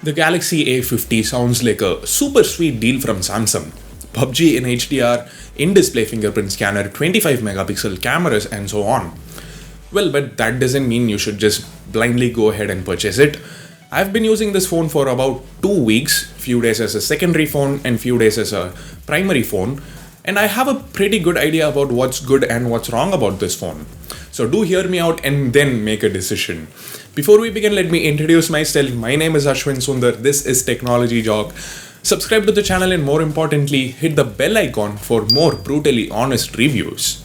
The Galaxy A50 sounds like a super sweet deal from Samsung. PUBG in HDR, in-display fingerprint scanner, 25 megapixel cameras and so on. Well, but that doesn't mean you should just blindly go ahead and purchase it. I've been using this phone for about 2 weeks, few days as a secondary phone and few days as a primary phone, and I have a pretty good idea about what's good and what's wrong about this phone. So do hear me out and then make a decision. Before we begin, let me introduce myself. My name is Ashwin Sundar. This is Technology Jock. Subscribe to the channel and more importantly, hit the bell icon for more brutally honest reviews.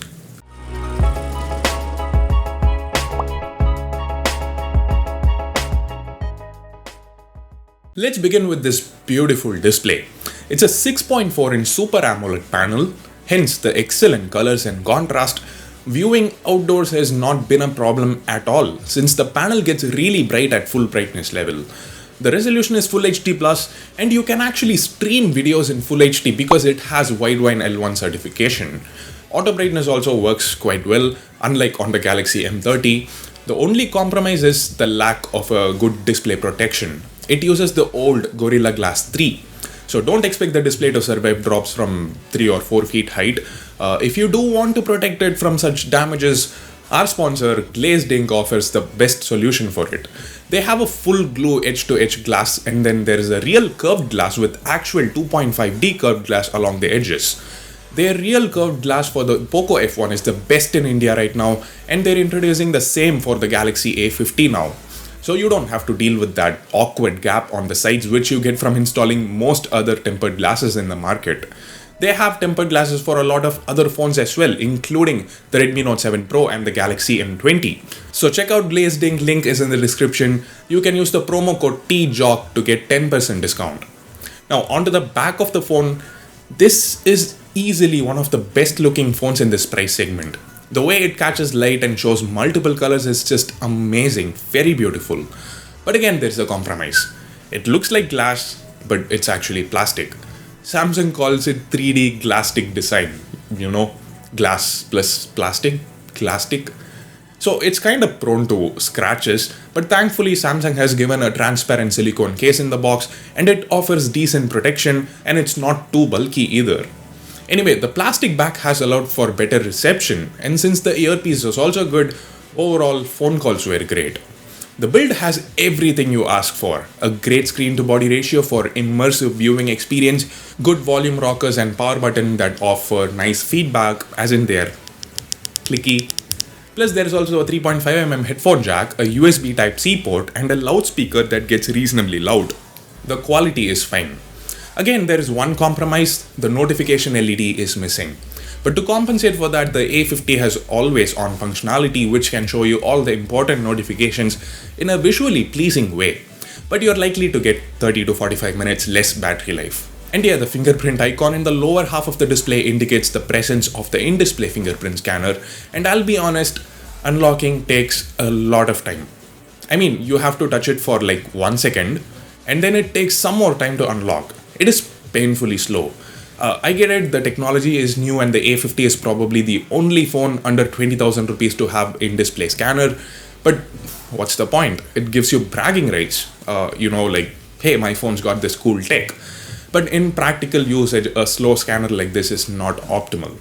Let's begin with this beautiful display. It's a 6.4-inch Super AMOLED panel, hence the excellent colors and contrast. Viewing outdoors has not been a problem at all since the panel gets really bright at full brightness level. The resolution is Full HD Plus and you can actually stream videos in Full HD because it has Widevine L1 certification. Auto brightness also works quite well, unlike on the Galaxy M30. The only compromise is the lack of a good display protection. It uses the old Gorilla Glass 3. So don't expect the display to survive drops from 3 or 4 feet height. If you do want to protect it from such damages, our sponsor Glazed Ink offers the best solution for it. They have a full glue edge-to-edge glass and then there is a real curved glass with actual 2.5D curved glass along the edges. Their real curved glass for the Poco F1 is the best in India right now and they're introducing the same for the Galaxy A50 now. So you don't have to deal with that awkward gap on the sides which you get from installing most other tempered glasses in the market. They have tempered glasses for a lot of other phones as well, including the Redmi Note 7 Pro and the Galaxy M20. So check out Glazed Ink, link is in the description. You can use the promo code TJOCK to get 10% discount. Now onto the back of the phone. This is easily one of the best looking phones in this price segment. The way it catches light and shows multiple colors is just amazing, very beautiful. But again, there's a compromise. It looks like glass, but it's actually plastic. Samsung calls it 3D glasstic design. You know, glass plus plastic, glastic. So it's kind of prone to scratches, but thankfully Samsung has given a transparent silicone case in the box and it offers decent protection and it's not too bulky either. Anyway, the plastic back has allowed for better reception and since the earpiece was also good, overall phone calls were great. The build has everything you ask for. A great screen to body ratio for immersive viewing experience, good volume rockers and power button that offer nice feedback as in their clicky. Plus there is also a 3.5mm headphone jack, a USB Type-C port and a loudspeaker that gets reasonably loud. The quality is fine. Again, there is one compromise, the notification LED is missing. But to compensate for that, the A50 has always on functionality which can show you all the important notifications in a visually pleasing way. But you're likely to get 30 to 45 minutes less battery life. And yeah, the fingerprint icon in the lower half of the display indicates the presence of the in-display fingerprint scanner. And I'll be honest, unlocking takes a lot of time. I mean, you have to touch it for like 1 second and then it takes some more time to unlock. It is painfully slow. I get it, the technology is new and the A50 is probably the only phone under 20,000 rupees to have in-display scanner. But what's the point? It gives you bragging rights. Like, hey, my phone's got this cool tech. But in practical usage, a slow scanner like this is not optimal.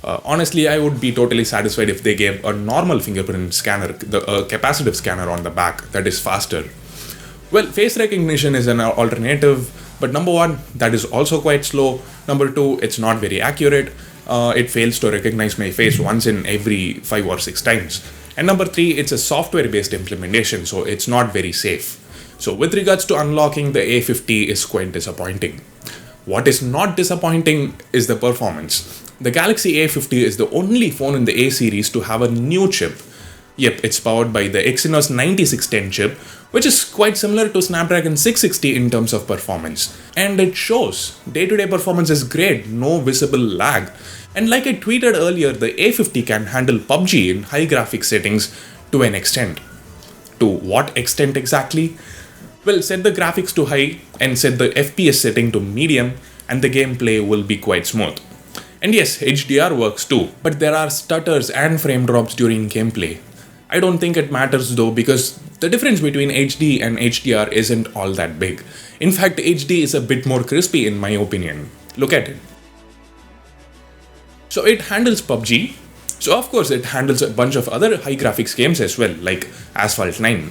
Honestly, I would be totally satisfied if they gave a normal fingerprint scanner, a capacitive scanner on the back that is faster. Well, face recognition is an alternative. But number one, that is also quite slow. Number two, it's not very accurate. It fails to recognize my face once in every 5 or 6 times. And number three, it's a software-based implementation, so it's not very safe. So with regards to unlocking, the A50 is quite disappointing. What is not disappointing is the performance. The Galaxy A50 is the only phone in the A series to have a new chip. Yep, it's powered by the Exynos 9610 chip, which is quite similar to Snapdragon 660 in terms of performance. And it shows. Day-to-day performance is great, no visible lag. And like I tweeted earlier, the A50 can handle PUBG in high graphics settings to an extent. To what extent exactly? Well, set the graphics to high and set the FPS setting to medium and the gameplay will be quite smooth. And yes, HDR works too, but there are stutters and frame drops during gameplay. I don't think it matters though because The difference between HD and HDR isn't all that big. In fact, HD is a bit more crispy in my opinion. Look at it. So it handles PUBG. So of course it handles a bunch of other high graphics games as well, like Asphalt 9.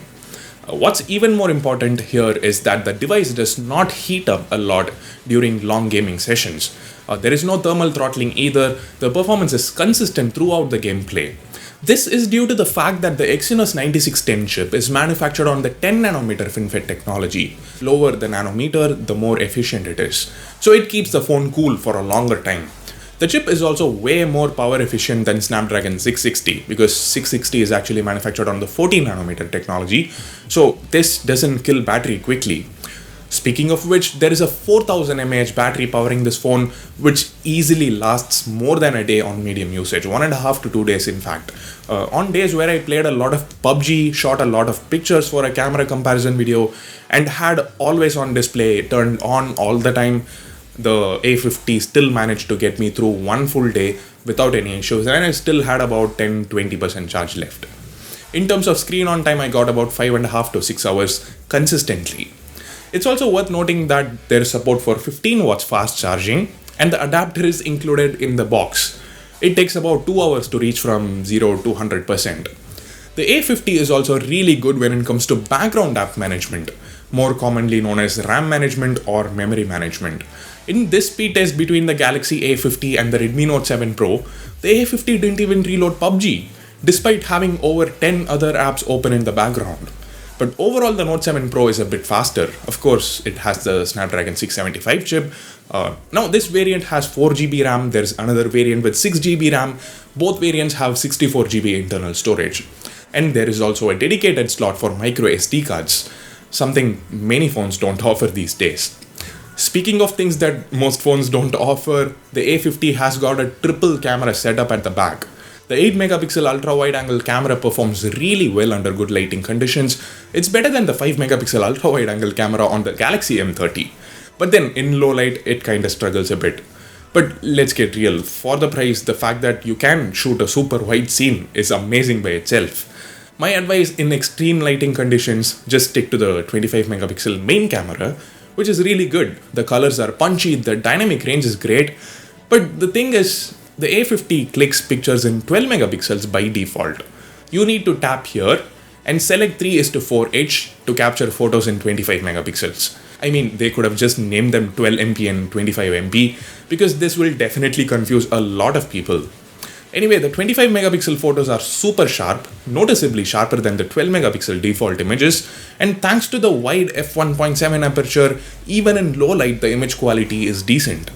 What's even more important here is that the device does not heat up a lot during long gaming sessions. There is no thermal throttling either. The performance is consistent throughout the gameplay. This is due to the fact that the Exynos 9610 chip is manufactured on the 10nm FinFET technology. Lower the nanometer, the more efficient it is. So it keeps the phone cool for a longer time. The chip is also way more power efficient than Snapdragon 660 because 660 is actually manufactured on the 14nm technology, so this doesn't kill battery quickly. Speaking of which, there is a 4000 mAh battery powering this phone, which easily lasts more than a day on medium usage, 1.5 to 2 days in fact. On days where I played a lot of PUBG, shot a lot of pictures for a camera comparison video, and had always on display turned on all the time, the A50 still managed to get me through one full day without any issues, and I still had about 10-20% charge left. In terms of screen on time, I got about 5.5 to 6 hours consistently. It's also worth noting that there is support for 15 watts fast charging, and the adapter is included in the box. It takes about 2 hours to reach from 0 to 100%. The A50 is also really good when it comes to background app management, more commonly known as RAM management or memory management. In this speed test between the Galaxy A50 and the Redmi Note 7 Pro, the A50 didn't even reload PUBG, despite having over 10 other apps open in the background. But overall, the Note 7 Pro is a bit faster. Of course, it has the Snapdragon 675 chip. Now, this variant has 4GB RAM. There's another variant with 6GB RAM. Both variants have 64GB internal storage. And there is also a dedicated slot for micro SD cards, something many phones don't offer these days. Speaking of things that most phones don't offer, the A50 has got a triple camera setup at the back. The 8-megapixel ultra-wide-angle camera performs really well under good lighting conditions. It's better than the 5-megapixel ultra-wide-angle camera on the Galaxy M30. But then, in low light, it kinda struggles a bit. But let's get real, for the price, the fact that you can shoot a super wide scene is amazing by itself. My advice in extreme lighting conditions, just stick to the 25-megapixel main camera, which is really good. The colors are punchy, the dynamic range is great, but the thing is, the A50 clicks pictures in 12 megapixels by default. You need to tap here and select 3:4H to capture photos in 25 megapixels. I mean, they could have just named them 12MP and 25MP because this will definitely confuse a lot of people. Anyway, the 25 megapixel photos are super sharp, noticeably sharper than the 12 megapixel default images, and thanks to the wide f1.7 aperture, even in low light the image quality is decent.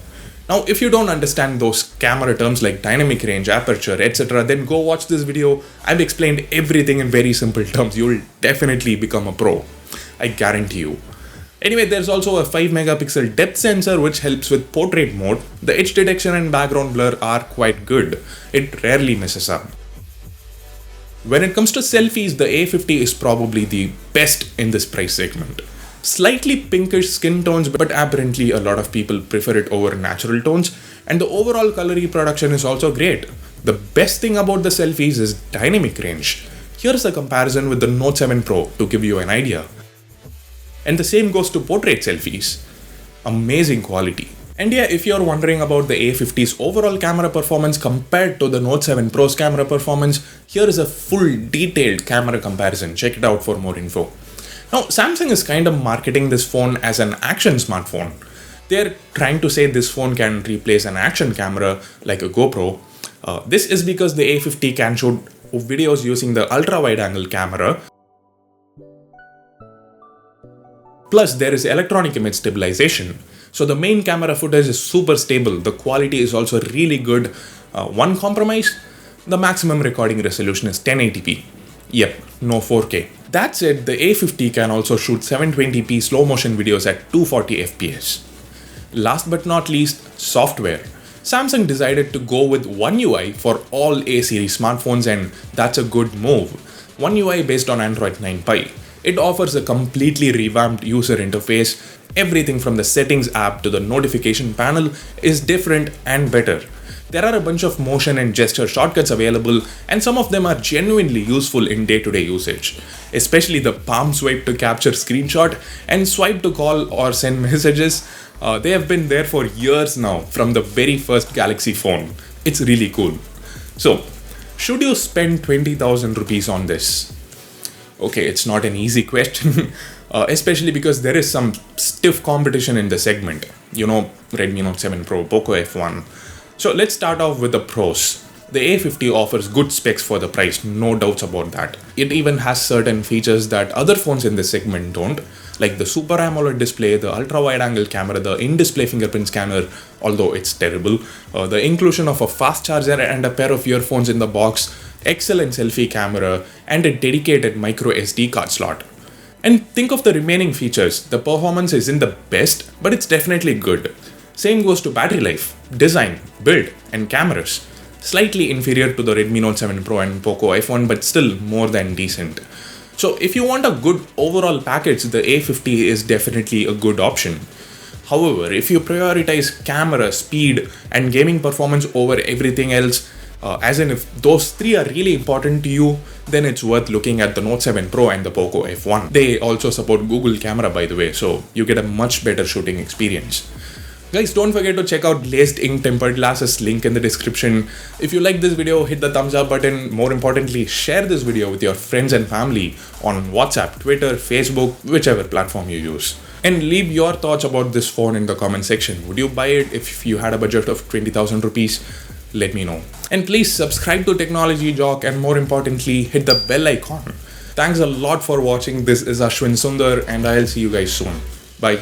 Now, if you don't understand those camera terms like dynamic range, aperture, etc., then go watch this video. I've explained everything in very simple terms. You'll definitely become a pro. I guarantee you. Anyway, there's also a 5-megapixel depth sensor which helps with portrait mode. The edge detection and background blur are quite good. It rarely messes up. When it comes to selfies, the A50 is probably the best in this price segment. Slightly pinkish skin tones, but apparently a lot of people prefer it over natural tones, and the overall color reproduction is also great. The best thing about the selfies is dynamic range. Here's a comparison with the Note 7 Pro to give you an idea. And the same goes to portrait selfies. Amazing quality. And yeah, if you're wondering about the A50's overall camera performance compared to the Note 7 Pro's camera performance, here is a full detailed camera comparison. Check it out for more info. Now, Samsung is kind of marketing this phone as an action smartphone. They're trying to say this phone can replace an action camera like a GoPro. This is because the A50 can shoot videos using the ultra-wide-angle camera. Plus, there is electronic image stabilization. So the main camera footage is super stable. The quality is also really good. One compromise, the maximum recording resolution is 1080p. Yep, no 4K. That said, the A50 can also shoot 720p slow motion videos at 240 fps. Last but not least, software. Samsung decided to go with One UI for all A series smartphones, and that's a good move. One UI based on Android 9 Pie. It offers a completely revamped user interface. Everything from the settings app to the notification panel is different and better. There are a bunch of motion and gesture shortcuts available, and some of them are genuinely useful in day-to-day usage, especially the palm swipe to capture screenshot and swipe to call or send messages. They have been there for years now, from the very first Galaxy phone. It's really cool. So, should you spend 20,000 rupees on this? Okay, it's not an easy question, especially because there is some stiff competition in the segment. You know, Redmi Note 7 Pro, Poco F1. So let's start off with the pros. The A50 offers good specs for the price, no doubts about that. It even has certain features that other phones in this segment don't, like the Super AMOLED display, the ultra-wide-angle camera, the in-display fingerprint scanner, although it's terrible, the inclusion of a fast charger and a pair of earphones in the box, excellent selfie camera, and a dedicated micro SD card slot. And think of the remaining features. The performance isn't the best, but it's definitely good. Same goes to battery life, design, build, and cameras. Slightly inferior to the Redmi Note 7 Pro and Poco F1, but still more than decent. So if you want a good overall package, the A50 is definitely a good option. However, if you prioritize camera, speed, and gaming performance over everything else, as in if those three are really important to you, then it's worth looking at the Note 7 Pro and the Poco F1. They also support Google Camera, by the way, so you get a much better shooting experience. Guys, don't forget to check out glazed ink tempered glasses, link in the description. If you like this video, hit the thumbs up button. More importantly, share this video with your friends and family on WhatsApp, Twitter, Facebook, whichever platform you use. And leave your thoughts about this phone in the comment section. Would you buy it if you had a budget of 20,000 rupees? Let me know. And please subscribe to Technology Jock, and more importantly, hit the bell icon. Thanks a lot for watching. This is Ashwin Sundar, and I'll see you guys soon. Bye.